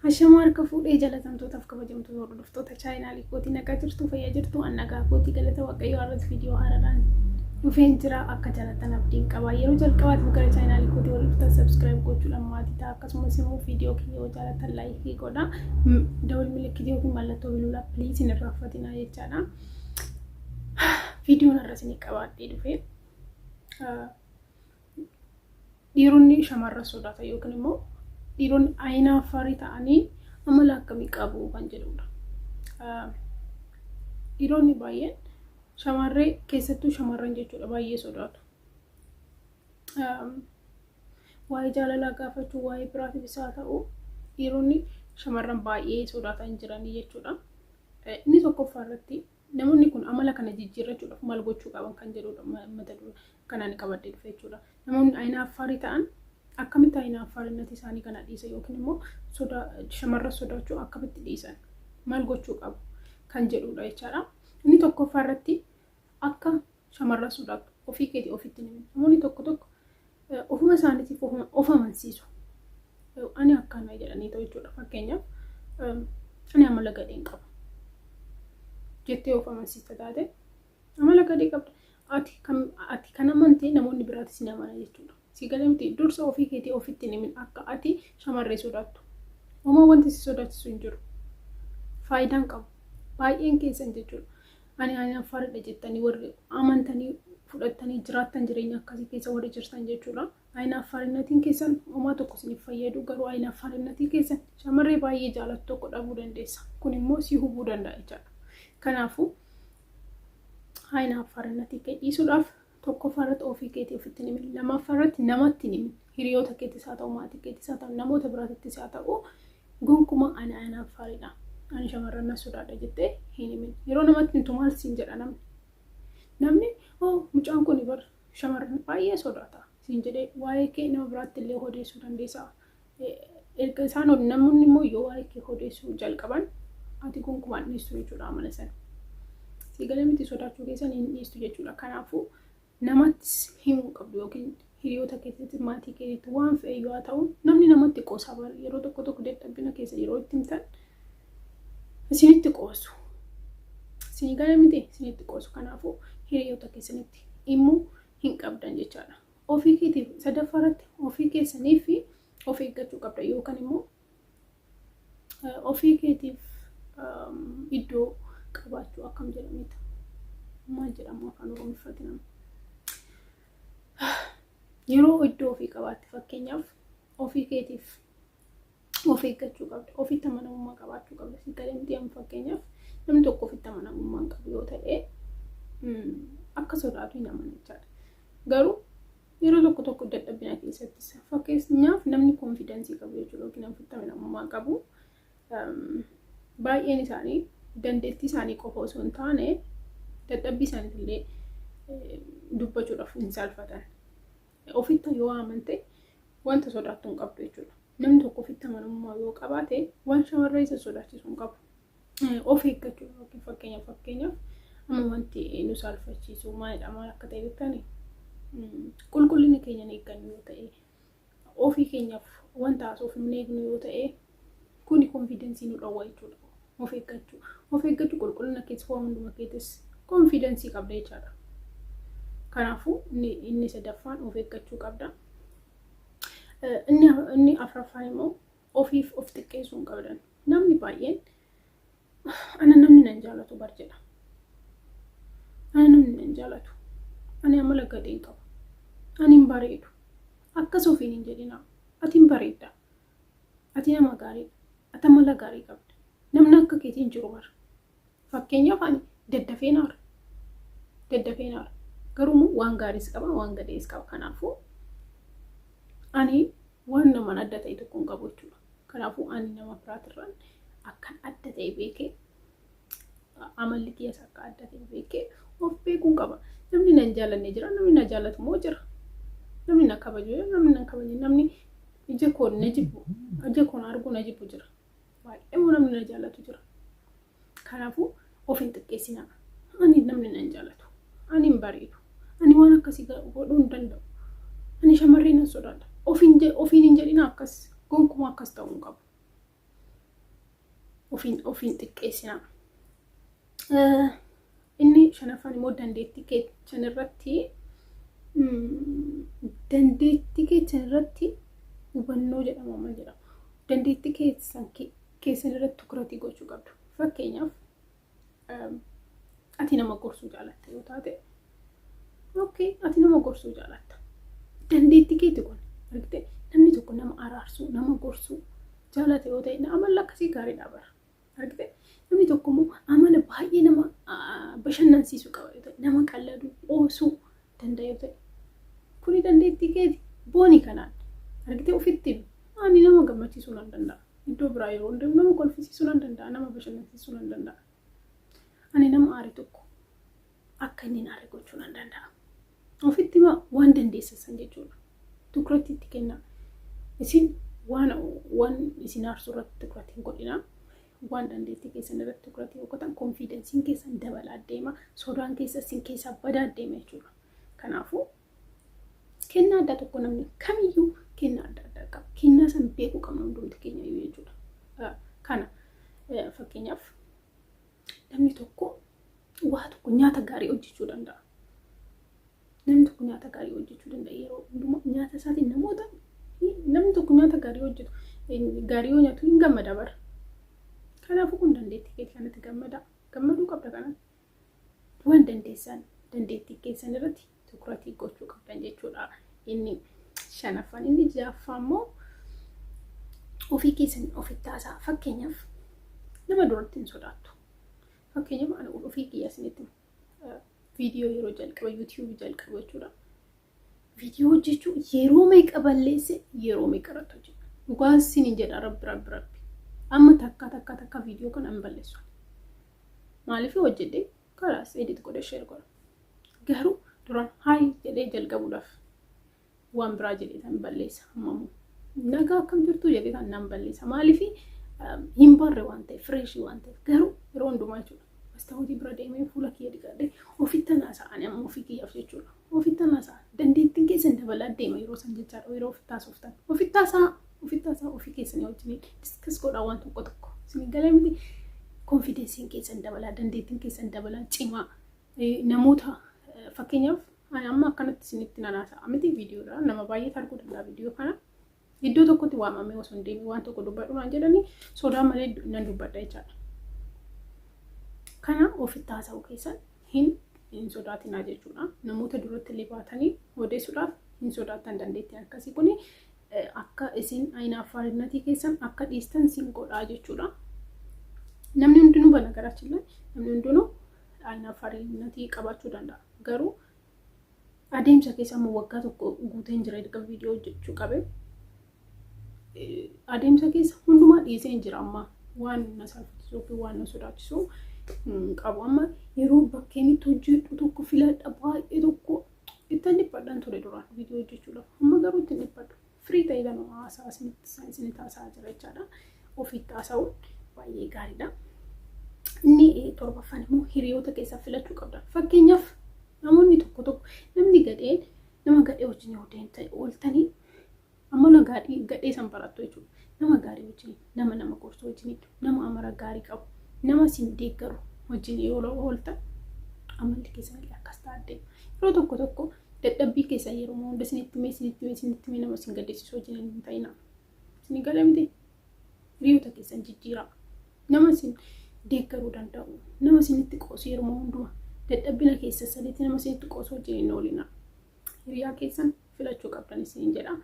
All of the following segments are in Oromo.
Ashamaa harka fuudhee jalatamtootaaf kabajamtoota hordoftoota chaayinaalii kootii nagaa jirtu fayyaa jirtu annagaa kootii galata waaqayyoo irratti viidiyoo haaraadhaan dhufeen jira akka jalatan abdiin qaba. Yeroo jalqabaatiif gara chaayinaalii kootii hordoftan subscribe gochuudhaan maatii ta'a akkasumas immoo viidiyoo keenya yoo jaalatan laayikii godha dawal milikiitii yookiin mallattoo bilbilaa pliis hin irraanfatinaa jechaadha. Viidiyoon irra isinii qabaadhee dhufee dhiironni shamarran sodaatan yookiin immoo dhiironni ayina afaarii ta'anii amala akkamii qabu kan jedhudha. Dhiironni baay'een shamarree keessattuu shamarran jechuudha baay'ee sodaatu. Waa'ee jaalalaa gaafachuu waa'ee biraatiif isaa ta'u dhiironni shamarran baay'ee sodaatan jiranii jechuudha. Inni tokkoffaa irratti namoonni kun amala kana jijjiirrachuudhaaf maal gochuu qaban kan jedhudha mata duree kanaan qabadhee dhufe jechuudha. Namoonni ayina afaarii ta'an akkamitti ayina afaarinati isaanii kana dhiisan yookiin immoo shamarran sodaachuu akkamitti dhiisan maal gochuu qabu kan jedhudha jechaadha. Inni tokkoffaa irratti akka shamarran sodaatu ofii keetii ofitti nimi. Namoonni tokko ofuma isaaniitiif of amansiisu. Ani akkana jedhanii ta'u jechuudha. Fakkeenyaaf ani amala gadheen qaba jettee of amansiista taate amala gadhee qabda. Ati kan amantee namoonni biraatis ni amana jechuudha. Si galamti dursa ofii keetii ofitti nimi akka ati shamarree sodaattu. Uumaa wanti si sodaachisu hin jiru. Faayidaan qabu. Baay'een keessan jechuudha. Ani ayina afaaridha jettanii warri amantanii fudhattanii jiraattan jireenya akkasii keessa warri jirtan jechuudha. Ayina afaarinatiin keessan uumaa tokko isiniif fayyadu garuu ayina afaarinatii keessan shamarree baay'ee jaalattu tokko dhabuu dandeessa. Kun immoo si hubuu danda'a jechaadha. Kanaafuu ayina afaarinatii kee dhiisuudhaaf tokkoffaa irratti ofii keetii ofitti nimi. Lammaffaa irratti namatti nimi. Hiriyoota keettis haa ta'u maatii keettis haa ta'u namoota biraattis haa ta'u gonkumaa ani ayina afaaridha. Ani shamarran na sodaadha jettee hin himin. Yeroo namatti hintu maal siin jedha namni mucaan kun bar shamarran baay'ee sodaata siin jedhee waa'ee kee nama biraatti illee odeessuu dandeessa. Erga isaan namoonni immoo yoo waa'ee kee odeessuu jalqaban ati gonkumaan dhiistu jechuudha amala sana. Si galamti sodaachuu keessan hin dhiistu jechuudha. Kanaafuu namattis himuu qabdu yookiin hiriyoota keessatti maatii keessatti waan fe'e yoo ta'u namni namatti qoosa bar yeroo tokko dadhabina keessa yeroo itti himtan isinitti qoosu. Isin galamti isinitti qoosu. Kanaafuu hiriyoota keessanitti himuu hin qabdan jechaadha. Ofii keetiif sadaffaa irratti ofii keessanii fi of eeggachuu qabda yookaan immoo ofii keetiif iddoo qabaachuu akkam jedhamita. Maal jedhamu afaan Oromootiin? Yeroo iddoo ofii qabaatte fakkeenyaaf ofii keetiif of eeggachuu qabda. Ofitti amanamummaa qabaachuu qabda. Si galamti amma fakkeenyaaf namni tokko ofitti amanamummaa qabu yoo ta'e akka sodaatu hin amanu jechaadha. Garuu yeroo tokko dadhabina keessatti fakkeenyaaf namni konfidensii qabu jechuudha yookiin ofitti amanamummaa qabu baay'een isaanii dandeettii isaanii qofa osoo hin taane dadhabbii isaaniitillee dubbachuudhaaf hin salphatan. Ofitti yoo amante wanta sodaattu hin qabdu jechuudha. Namni tokko ofitti amanamummaa yoo qabaate waan shamarree isa sodaachisu hin qabu. Of eeggachuu yookiin fakkeenyaaf amma wanti nu salphachiisu maalidha maal akka ta'e beektanii? Qulqullina keenya eeggannu yoo ta'e ofii keenyaaf wanta haasofnu hin eegnu yoo ta'e kuni konfidensii nu dhowwa jechuudha. Of eeggachuu qulqullina keessa waan hunduma keessas konfidensii qabda jechaadha. Kanaafuu inni sadaffaan of eeggachuu qabda. Inni afuraffaan immoo ofiif of xiqqeessuu hin qabdan. Namni baay'een namni nan jaalatu bar jedha. Namni nan jaalatu. Ani amala gadheen qaba. Ani hin bareedu. Akkas ofiin hin jedhina. Ati hin bareedda. Ati nama gaariidha. Ati amala gaarii qabda. Namni akka keetiin jiru bar. Fakkeenyaaf ani daddafee naara. Garuu waan gaariis qaba waan gadhees qaba. Kanaafuu ani waan nama adda ta'e tokko hin qabu jechuudha. Kanaafuu ani nama biraatirraan akkan adda ta'e beekee amalli kiyyaas akka adda ta'e beekee of beekuun qaba. Namni nan jaalanne jira, namni na jaallatu immoo jira. Namni na kabaju jira, namni na kabaju. Namni ija koon na jibbu, ija koon arguu na jibbu jira. Baay'ee immoo namni na jaallatu jira. Kanaafuu of hin xiqqeessinaa. Ani namni nan jaallatu. Ani hin bareedu. Ani waan akkasii godhuu hin danda'u. Ani shamarree nan sodaadha. Ofiin hin jedhina akkas gonkumaa akkas ta'uu hin qabu. ofiin xiqqeessina. Inni shanaffaan immoo dandeettii keechan irratti hubannoo jedhama amma jedhama. Dandeettii keessan irratti tukuratii gochuu qabdu. Fakkeenyaaf ati nama gorsuu jaalatta yoo taate, ati nama gorsuu jaalatta. Dandeettii keetti kun argite namni tokko nama araarsuu, nama gorsuu jaalata yoo ta'e amala akkasii gaariidha bara. Argite namni tokko immoo amala baay'ee nama bashannansiisuu qaba yoo ta'e, nama qalladuu, oosuu danda'a yoo ta'e, kuni dandeettii keeti boonii kanaan argite ofitti ani nama gammachiisuu nan danda'a. Iddoo biraa yeroo hundaa nama kolfisiisuu nan danda'a, nama bashannansiisuu nan danda'a. Ani nama aare tokko akka inni aare gochuu nan danda'a. Ofitti waan dandeessisan jechuudha. Tukuratii itti kennaa. Isin waan isin aarsu irratti tukuratii godhina. Waan dandeettii keessan irratti tukuratii godhatan konfiidensiin keessan dabalaa deema. Sodaan keessa isin keessaa badaa deema jechuudha. Kanaafuu kennaa addaa tokko namni kamiyyuu kennaa adda addaa qaba. Kennaa san beekuu qabna hundumti keenya jechuudha. Kana fakkeenyaaf namni tokko waa tokko nyaata gaarii hojjechuu danda'a. Namni tokko nyaata gaarii hojjechuu danda'a yeroo hundumaa nyaata isaatiin namoota namni tokko nyaata gaarii hojjetu gaarii yoo nyaatu hin gammada bara. Kanaafuu kun dandeettii keetti kanatti gammaduu qabda kanatti. Waan dandeessan dandeettii keessan irratti tukuratii gochuu qabdan jechuudha. Inni shanaffaan. Inni ja'affaan immoo ofii keessan ofitti haasa'a. Fakkeenyaaf nama duratti hin sodaattu. Fakkeenyaaf ani ofii kiyya isinitti viidiyoo yeroo jalqaba YouTube jalqaba jechuudha. Viidiyoo hojjechuu yeroo meeqa balleesse yeroo meeqa irratti hojjedha. Dhugaan isiniin jedha rabbi. Amma takka viidiyoo kana hin balleessu. Maaliif hojjedhe kalaas edit godhee share godha. Garuu duraan haay jedhee jalqabuudhaaf waan biraa jedhee tan balleessa. Ammoo nagaa akkam jirtu jedhee tan nan balleessa. Maaliif hin barre waan ta'eef fresh waan ta'eef garuu yeroo hundumaa jechuudha. Hojii bira deemee fuula kiyya dhiqadhee ofitti haasa'an amma ofii kiyyaaf jechuudha. Ofitti haasa'an dandeettiin keessan dabalaa deema yeroo san jechaadha. Yeroo ofitti haasoftan ofitti haasa'aa ofii keessanii wajjin diskas godhaa waan tokko isin galee miti konfidensiin keessan dabalaa dandeettiin keessan dabalaa cimaa namoota fakkeenyaaf amma akkanatti isinitti nan haasa'a miti viidiyoodha nama baay'ee arguu danda'a viidiyoo kana iddoo tokkotti waamamee osoo hin deemee waan tokko dubbadhu naan jedhanii sodaa malee nan dubbadha jechaadha. Kana ofitti haasa'uu keessan hin sodaatinaa jechuudha. Namoota duratti illee baatanii odeessuudhaaf hin sodaatan dandeettiin akkasii kuni akka isin ayina afaarinnatii keessan akka dhiistan sin godhaa jechuudha. Namni hundinuu banagaraachillee namni hundinuu ayina afaarinnatii qabaachuu danda'a. Garuu adeemsa keessa ammoo waggaa tokko guuteen jira erga viidiyoo hojjechuu qabe. Adeemsa keessa hundumaa dhiisee hin jira amma waan na salphisuu fi waan na sodaachisu qabu. Amma yeroo bakkeen itti hojjedhu tokko filadha baay'ee tokko itti dhiphadhaan ture duraan viidiyoo hojjechuudhaaf. Amma garuu itti dhiphadhu. Firii ta'eedhaan haasaa isinitti haasa'aa jira jechaadha. Ofitti haasa'uun baay'ee gaariidha. Inni torbaffaan immoo hiriyoota keessaa filachuu qabda. Fakkeenyaaf namoonni tokko namni gadheen nama gadhee wajjin ooltanii amala gadhee san barattu jechuudha. Nama gaarii wajjin nama gorsu wajjin nama amala gaarii qabu nama sin deeggaru wajjin yoo ooltan amalli keessan illee akkas ta'a deema. Yeroo tokko dadhabbii keessa yeroo hunda isinitti mee nama sin gaddisiisu wajjin hin ta'ina. Isin galee miti hiriyoota keessan jijjiiraa. Nama sin deeggaruu danda'u. Nama isinitti qoosu yeroo hundumaa dadhabbina keessa sadiitti nama isinitti qoosu wajjin hin oolina. Hiriyaa keessan filachuu qabdan isin jedha.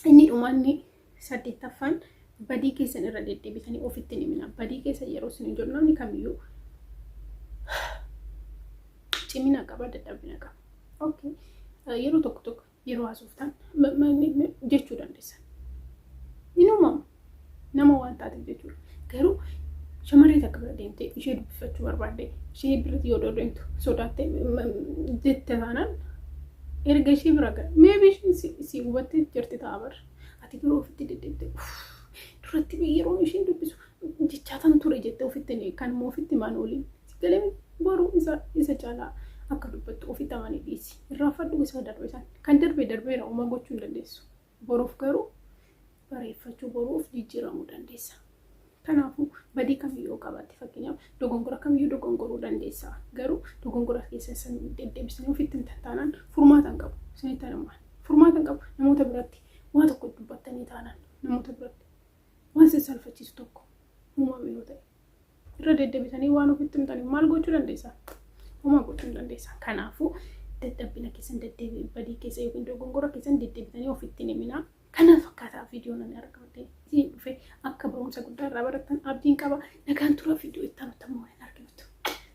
Inni dhumaanni 8ffaan badii keessan irra deddeebitanii ofitti hin himina. Badii keessa yeroo isin hin jiru namni kamiyyuu cimina qaba dadhabina qaba. Okay. Yeroo tokko yeroo haasoftan jechuu dandeessan. Inuma nama waan taateef jechuudha. Garuu shamarree takka bira deemtee ishee dubbifachuu barbaadde ishee biratti yoo deemtu sodaattee jette taanaan erga ishee bira gara maybe si hubattee jirti ta'a bara. Ati garuu ofitti deddeebitee duratti yeroo isheen dubbisu jechaatan ture jettee ofitti kan immoo ofitti maan ooliin galee boruu isa caalaa akka dubbattu ofitti amanii dhiisi. Irraanfadhu isa darbe isaan kan darbeera uumaa gochuu hin dandeessu. Boruuf garuu bareeffachuu boruuf jijjiiramuu dandeessa. Kanaafuu badii kamiyyuu qabaatti fakkeenyaaf dogongora kamiyyuu dogongoruu dandeessa. Garuu dogongora keessa san deddeebisanii ofitti hin taanaan furmaata hin qabu. Isinitti himaa furmaata hin qabu. Namoota biratti waa tokko dubbattanii taanaan namoota biratti waan salphachiisu tokko uumame yoo ta'e irra deddeebisanii waan ofitti hin taane maal gochuu dandeessa? Homaa gochuu hin dandeessa. Kanaafuu dadhabbina keessan deddeebi'ee badii keessa yookiin dogongora keessan deddeebisanii ofitti hin himinaa. Kana fakkaataa viidiyoo nan argamte isin dhufe akka barumsa guddaa irraa barattan abdiin qaba. Nagaan tura viidiyoo itti aanutti ammoo hin arginutti.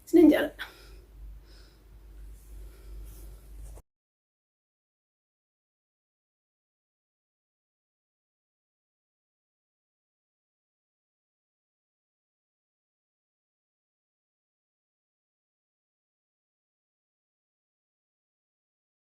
Isinin jaalladha.